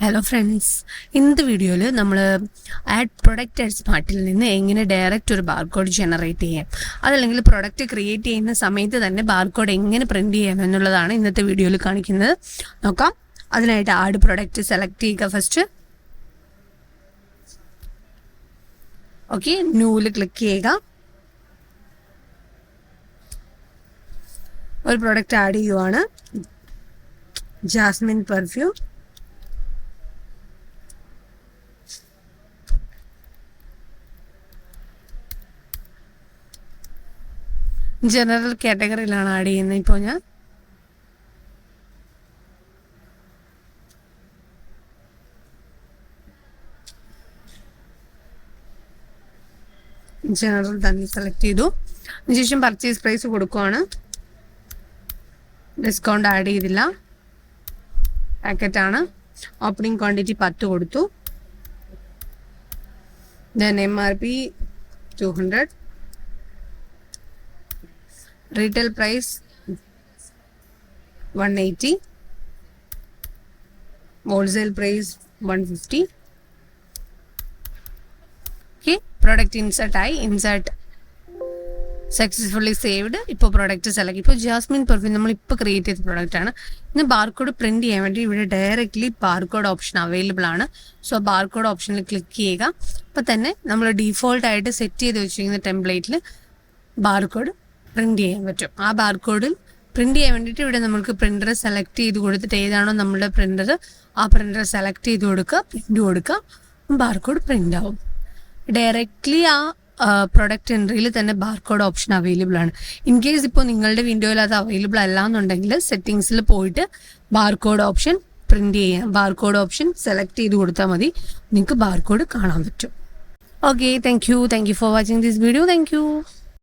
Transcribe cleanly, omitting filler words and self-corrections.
Hello friends, ഇന്നത്തെ വീഡിയോയിൽ നമ്മൾ ആഡ് പ്രൊഡക്റ്റ് ആഡ് സ്മാർട്ടിൽ നിന്ന് എങ്ങനെ ഡയറക്റ്റ് ഒരു ബാർകോഡ് ജനറേറ്റ് ചെയ്യാം, അതല്ലെങ്കിൽ പ്രൊഡക്റ്റ് ക്രിയേറ്റ് ചെയ്യുന്ന സമയത്ത് തന്നെ ബാർകോഡ് എങ്ങനെ പ്രിൻറ്റ് ചെയ്യാം എന്നുള്ളതാണ് ഇന്നത്തെ വീഡിയോയിൽ കാണിക്കുന്നത്. നോക്കാം. അതിനായിട്ട് ആഡ് പ്രൊഡക്റ്റ് സെലക്ട് ചെയ്യുക. ഫസ്റ്റ് ഓക്കെ, ന്യൂവിൽ ക്ലിക്ക് ചെയ്യുക. ഒരു പ്രൊഡക്റ്റ് ആഡ് ചെയ്യുവാണ്, ജാസ്മിൻ പെർഫ്യൂം. ജനറൽ കാറ്റഗറിയിലാണ് ആഡ് ചെയ്യുന്നത്. ഇപ്പോൾ ഞാൻ ജനറൽ തന്നെ സെലക്ട് ചെയ്തു. അതിനുശേഷം പർച്ചേസ് പ്രൈസ് കൊടുക്കുവാണ്. ഡിസ്കൗണ്ട് ആഡ് ചെയ്തില്ല, പാക്കറ്റാണ്. ഓപ്പണിംഗ് ക്വാണ്ടിറ്റി 10 കൊടുത്തു. Then MRP 200. Retail price 180. Wholesale price 150. Okay, product insert insert successfully saved. ഇപ്പോൾ പ്രോഡക്റ്റ് സെലക്ട്. ഇപ്പോൾ ജാസ്മിൻ പെർഫ്യൂം നമ്മളിപ്പോൾ ക്രിയേറ്റ് ചെയ്ത പ്രോഡക്റ്റാണ്. ഇന്ന് ബാർകോഡ് പ്രിൻറ്റ് ചെയ്യാൻ വേണ്ടി ഇവിടെ ഡയറക്റ്റ്ലി ബാർകോഡ് ഓപ്ഷൻ അവൈലബിൾ ആണ്. സോ ബാർകോഡ് ഓപ്ഷനിൽ ക്ലിക്ക് ചെയ്യുക. അപ്പോൾ തന്നെ നമ്മൾ ഡീഫോൾട്ടായിട്ട് സെറ്റ് ചെയ്ത് വെച്ചിരിക്കുന്ന ടെംപ്ലേറ്റിൽ ബാർകോഡ് പ്രിൻറ്റ് ചെയ്യാൻ പറ്റും. ആ ബാർകോഡിൽ പ്രിൻറ്റ് ചെയ്യാൻ വേണ്ടിയിട്ട് ഇവിടെ നമുക്ക് പ്രിൻ്റർ സെലക്ട് ചെയ്ത് കൊടുത്തിട്ട് ഏതാണോ നമ്മുടെ പ്രിൻ്റർ ആ പ്രിൻ്റർ സെലക്ട് ചെയ്ത് കൊടുക്കുക, പ്രിൻ്റ് കൊടുക്കുക, ബാർകോഡ് പ്രിൻ്റ് ആവും. ഡയറക്റ്റ്ലി ആ പ്രൊഡക്റ്റ് എൻട്രിയിൽ തന്നെ ബാർകോഡ് ഓപ്ഷൻ അവൈലബിൾ ആണ്. ഇൻ കേസ് ഇപ്പോൾ നിങ്ങളുടെ വിൻഡോയിൽ അത് അവൈലബിൾ അല്ല എന്നുണ്ടെങ്കിൽ സെറ്റിങ്സിൽ പോയിട്ട് ബാർകോഡ് ഓപ്ഷൻ പ്രിൻറ്റ് ചെയ്യാം, ബാർകോഡ് ഓപ്ഷൻ സെലക്ട് ചെയ്ത് കൊടുത്താൽ മതി, നിങ്ങൾക്ക് ബാർകോഡ് കാണാൻ പറ്റും. Okay, thank you for watching this video. Thank you.